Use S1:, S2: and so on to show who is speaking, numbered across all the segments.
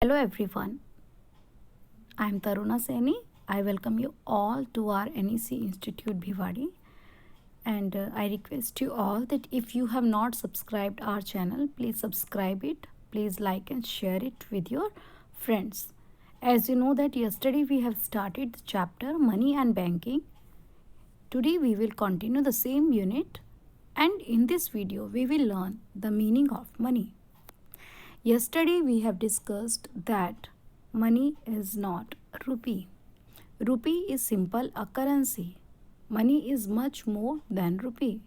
S1: Hello everyone, I am Taruna Saini. I welcome you all to our NEC Institute Bhiwadi, and I request you all that if you have not subscribed our channel, please subscribe it, please like and share it with your friends. As you know that yesterday we have started the chapter Money and Banking. Today we will continue the same unit, and in this video we will learn the meaning of money. Yesterday we have discussed that money is not rupee. Rupee is simple a currency. Money is much more than rupee.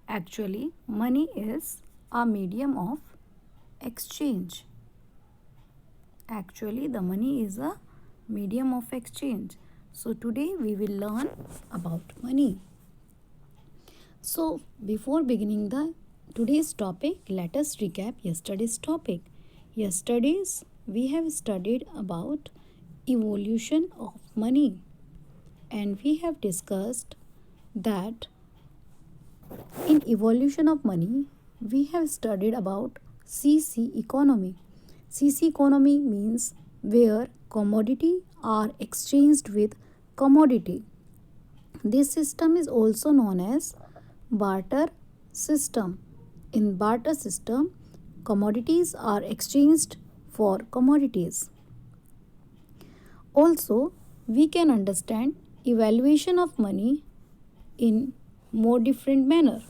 S1: Actually, money is a medium of exchange. Actually, the money is a medium of exchange. So today we will learn about money. So before beginning the today's topic, let us recap yesterday's topic. Yesterday's we have studied about evolution of money, and we have discussed that in evolution of money we have studied about CC economy. CC economy means where commodity are exchanged with commodity. This system is also known as barter system. In barter system, commodities are exchanged for commodities. Also, we can understand evaluation of money in more different manner.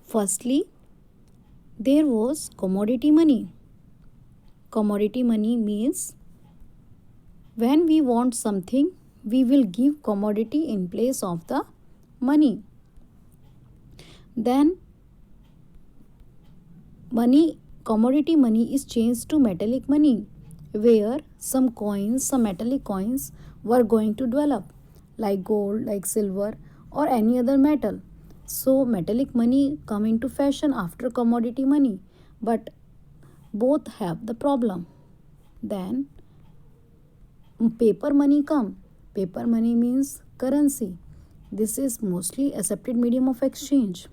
S1: Firstly, there was commodity money. Commodity money means when we want something, we will give commodity in place of the money. Then commodity money is changed to metallic money, where some metallic coins were going to develop, like gold, like silver, or any other metal. So metallic money come into fashion after commodity money, but both have the problem. Then paper money come. Paper money means currency. This is mostly accepted medium of exchange.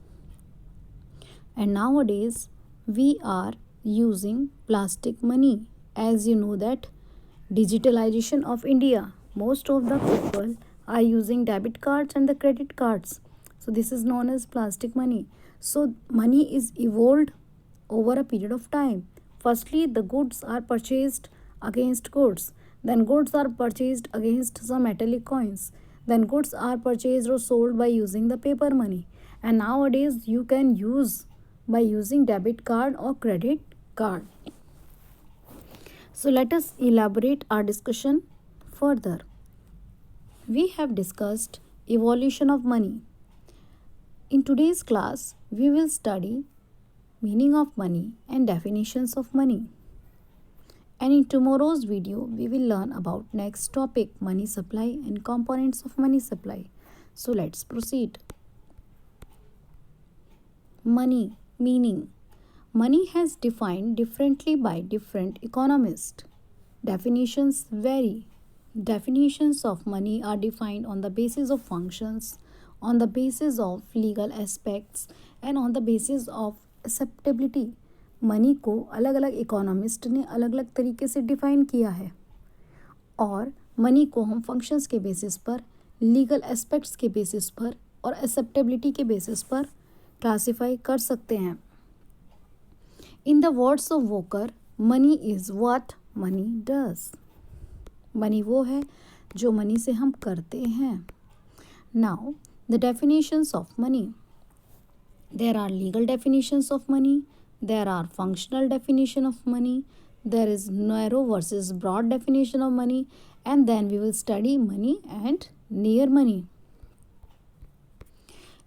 S1: And nowadays we are using plastic money. As you know that digitalization of India, most of the people are using debit cards and the credit cards. So this is known as plastic money. So money is evolved over a period of time. Firstly, the goods are purchased against goods. Then goods are purchased against some metallic coins. Then goods are purchased or sold by using the paper money. And nowadays you can use by using debit card or credit card. So let us elaborate our discussion further. We have discussed evolution of money. In today's class, we will study meaning of money and definitions of money. And in tomorrow's video, we will learn about next topic, money supply and components of money supply. So let's proceed. Money meaning. Money has defined differently by different economists. Definitions vary. Definitions of money are defined on the basis of functions, on the basis of legal aspects, and on the basis of acceptability. Money को अलग अलग economist ने अलग अलग तरीके से define किया है, और मनी को हम फंक्शंस के बेसिस पर, लीगल एस्पेक्ट्स के बेसिस पर और एक्सेप्टेबिलिटी के बेसिस पर क्लासिफाई कर सकते हैं. In the words of Walker, money is what money does. Money वो है जो मनी से हम करते हैं. Now the definitions of money. There are legal definitions of money, there are functional definition of money, there is narrow versus broad definition of money, and then we will study money and near money.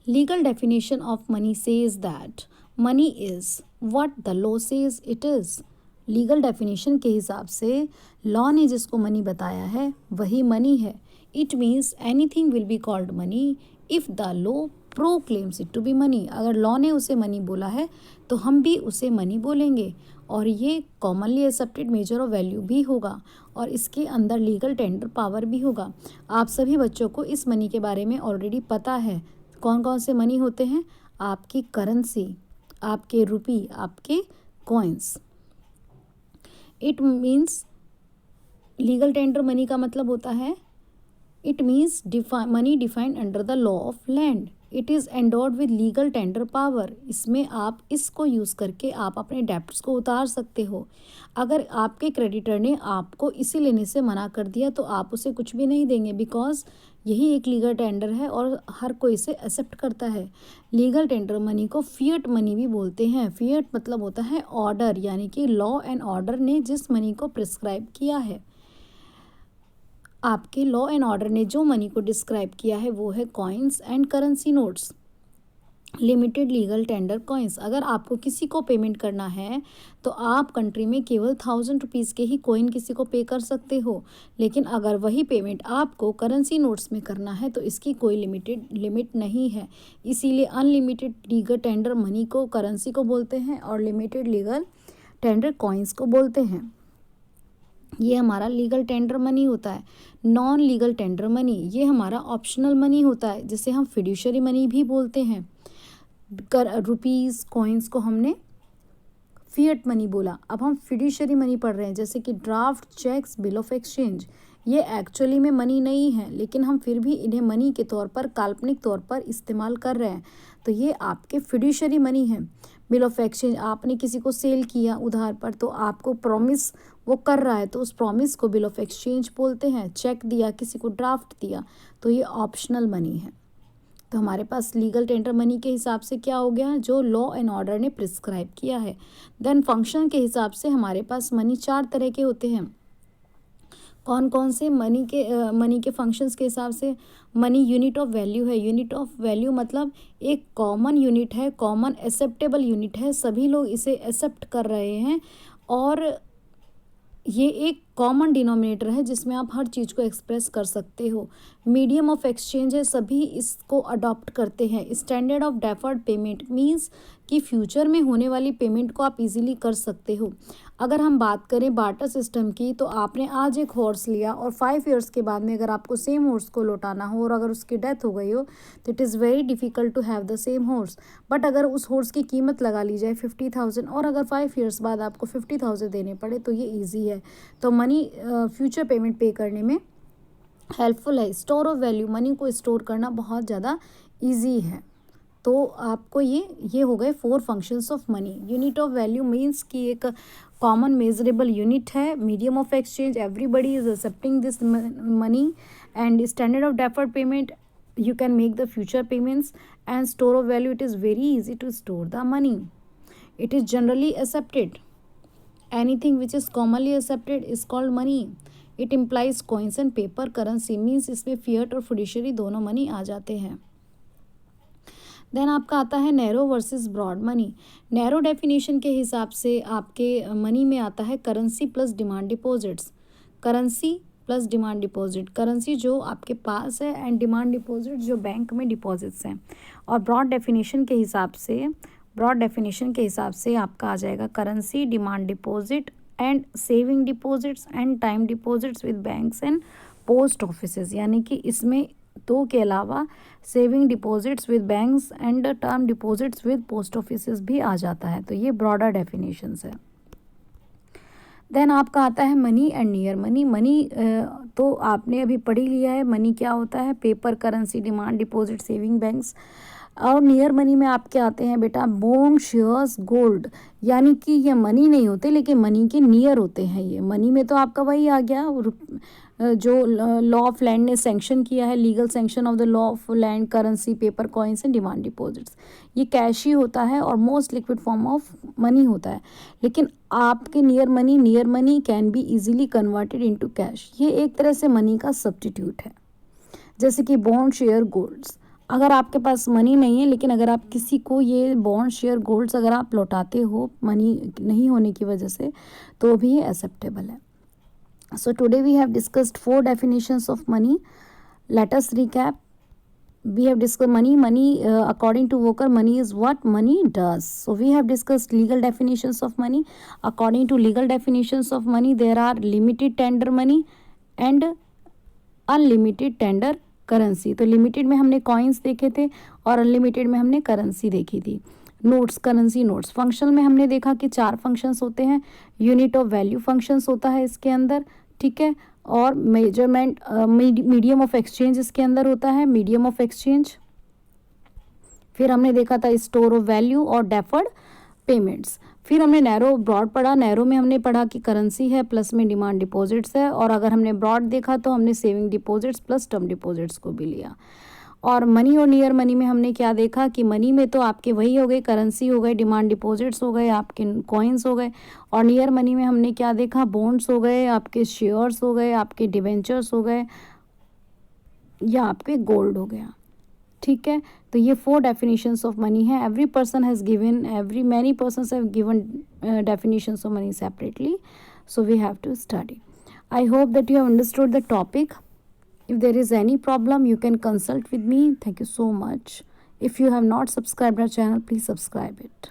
S1: Legal definition of money says that money is what the law says it is. Legal definition के हिसाब से law ने जिसको money बताया है वही money है. It means anything will be called money if the law proclaims it to be money. अगर लॉ ने उसे मनी बोला है तो हम भी उसे मनी बोलेंगे, और ये commonly accepted measure of value भी होगा, और इसके अंदर लीगल टेंडर पावर भी होगा. आप सभी बच्चों को इस मनी के बारे में ऑलरेडी पता है. कौन कौन से मनी होते हैं? आपकी करेंसी, आपके रुपी, आपके coins. It means legal tender money का मतलब होता है, it means money defined under the law of land. It is endowed with legal tender power. इसमें आप इसको यूज़ करके आप अपने डेप्ट्स को उतार सकते हो। अगर आपके क्रेडिटर ने आपको इसे लेने से मना कर दिया तो आप उसे कुछ भी नहीं देंगे, बिकॉज यही एक लीगल टेंडर है और हर कोई इसे एक्सेप्ट करता है। लीगल टेंडर मनी को फिएट मनी भी बोलते हैं। फिएट मतलब होता है ऑर्डर, यानी कि लॉ एंड ऑर्डर ने जिस मनी को प्रिस्क्राइब किया है। आपके लॉ एंड ऑर्डर ने जो मनी को डिस्क्राइब किया है वो है coins and currency notes. Limited legal tender coins, अगर आपको किसी को पेमेंट करना है तो आप कंट्री में केवल 1000 रुपीज़ के ही कॉइन किसी को पे कर सकते हो, लेकिन अगर वही पेमेंट आपको करेंसी नोट्स में करना है तो इसकी कोई लिमिट नहीं है। इसीलिए अनलिमिटेड लीगल टेंडर मनी को करेंसी को बोलते हैं और लिमिटेड लीगल टेंडर कॉइन्स को बोलते हैं। ये हमारा लीगल टेंडर मनी होता है। नॉन लीगल टेंडर मनी ये हमारा ऑप्शनल मनी होता है, जिसे हम फिड्यूशियरी मनी भी बोलते हैं। रुपीज़ कॉइन्स को हमने फिएट मनी बोला। अब हम फिड्यूशियरी मनी पढ़ रहे हैं, जैसे कि draft, cheques, bill of exchange. ये एक्चुअली में मनी नहीं है, लेकिन हम फिर भी इन्हें मनी के तौर पर, काल्पनिक तौर पर इस्तेमाल कर रहे हैं, तो ये आपके फिड्यूशियरी मनी है। बिल ऑफ एक्सचेंज, आपने किसी को सेल किया उधार पर तो आपको प्रॉमिस वो कर रहा है तो उस प्रॉमिस को बिल ऑफ एक्सचेंज बोलते हैं। चेक दिया, किसी को ड्राफ्ट दिया, तो ये ऑप्शनल मनी है। तो हमारे पास लीगल टेंडर मनी के हिसाब से क्या हो गया, जो लॉ एंड ऑर्डर ने प्रिस्क्राइब किया है। देन फंक्शन के हिसाब से हमारे पास मनी 4 तरह के होते हैं। कौन कौन से मनी के फंक्शंस के हिसाब से? मनी यूनिट ऑफ वैल्यू है। यूनिट ऑफ वैल्यू मतलब एक कॉमन यूनिट है, कॉमन एक्सेप्टेबल यूनिट है, सभी लोग इसे एक्सेप्ट कर रहे हैं और ये एक कॉमन डिनोमिनेटर है जिसमें आप हर चीज़ को एक्सप्रेस कर सकते हो। मीडियम ऑफ एक्सचेंज है, सभी इसको अडॉप्ट करते हैं। Standard of deferred payment means कि फ्यूचर में होने वाली पेमेंट को आप इजीली कर सकते हो। अगर हम बात करें बार्टर सिस्टम की, तो आपने आज एक हॉर्स लिया और 5 ईयर्स के बाद में अगर आपको सेम हॉर्स को लौटाना हो और अगर उसकी डेथ हो गई हो तो it is very difficult to have the same horse. But अगर उस हॉर्स की कीमत लगा ली जाए 50,000 और अगर 5 ईयर्स बाद आपको 50,000 देने पड़े तो ये ईजी है। तो मनी फ्यूचर पेमेंट पे करने में हेल्पफुल है। स्टोर ऑफ वैल्यू, मनी को स्टोर करना बहुत ज़्यादा ईजी है। तो आपको ये हो गए 4 functions of money. Unit of value means कि एक कॉमन मेजरेबल यूनिट है। Medium of exchange, everybody is accepting this money. And standard of deferred payment, you can make the future payments. And store of value, it is very easy to store the money. It is generally accepted. Anything which is commonly accepted is called money. It implies coins and paper currency, means इसमें fiat और fiduciary दोनों money आ जाते हैं। Then आपका आता है narrow versus broad money. Narrow definition के हिसाब से आपके मनी में आता है currency plus demand deposits. Currency plus demand deposit, currency जो आपके पास है एंड डिमांड डिपॉजिट जो बैंक में डिपॉजिट्स हैं। और ब्रॉड डेफिनेशन के हिसाब से आपका आ जाएगा currency, demand deposit and saving deposits and time deposits with banks and post offices. यानी कि इसमें दो के अलावा saving deposits with banks and term deposits with post offices भी आ जाता है। तो ये ब्रॉडर डेफिनेशंस है। देन आपका आता है money and near money. Money तो आपने अभी पढ़ ही लिया है, मनी क्या होता है, paper currency, demand deposit, saving banks. और नियर मनी में आपके आते हैं बेटा बॉन्ड, शेयर्स, गोल्ड। यानी कि ये मनी नहीं होते लेकिन मनी के नियर होते हैं। ये मनी में तो आपका वही आ गया जो लॉ ऑफ लैंड ने सैंक्शन किया है, legal sanction of the law of land, currency, paper coins and demand deposits. ये कैश ही होता है और most liquid form of money होता है। लेकिन आपके near money can be easily converted into cash. ये एक तरह से मनी का सब्स्टिट्यूट है। जैसे कि बॉन्ड, शेयर, गोल्ड्स। अगर आपके पास मनी नहीं है लेकिन अगर आप किसी को ये बॉन्ड, शेयर, गोल्ड्स अगर आप लौटाते हो मनी नहीं होने की वजह से, तो भी ये एक्सेप्टेबल है। So today we have discussed 4 definitions of money. Let us recap. We have discussed money according to Walker, money is what money does. So we have discussed legal definitions of money. According to legal definitions of money, there are limited tender money and unlimited tender currency. तो limited में हमने coins देखे थे और unlimited में हमने currency देखी थी। Notes, currency notes. फंक्शनल में हमने देखा कि 4 फंक्शंस होते हैं। यूनिट ऑफ वैल्यू फंक्शंस होता है इसके अंदर, ठीक है। और मेजरमेंट मीडियम ऑफ एक्सचेंज इसके अंदर होता है, मीडियम ऑफ एक्सचेंज। फिर हमने देखा था स्टोर ऑफ वैल्यू और डेफर्ड पेमेंट्स। फिर हमने नैरो ब्रॉड पढ़ा। नैरो में हमने पढ़ा कि करेंसी है, प्लस में डिमांड डिपॉजिट्स है, और अगर हमने ब्रॉड देखा तो हमने saving deposits plus term deposits को भी लिया। और मनी और नियर मनी में हमने क्या देखा कि मनी में तो आपके वही हो गए, करेंसी हो गए, डिमांड डिपॉजिट्स हो गए, आपके कॉइन्स हो गए। और नियर मनी में हमने क्या देखा, बॉन्ड्स हो गए, आपके शेयर्स हो गए, आपके डिवेंचर्स हो गए, या आपके गोल्ड हो गया, ठीक है। तो ये 4 डेफिनेशंस ऑफ मनी है। Every person has given, many persons have given definitions of money separately, so we have to study. I hope that you have understood the topic. If there is any problem, you can consult with me. Thank you so much. If you have not subscribed our channel, please subscribe it.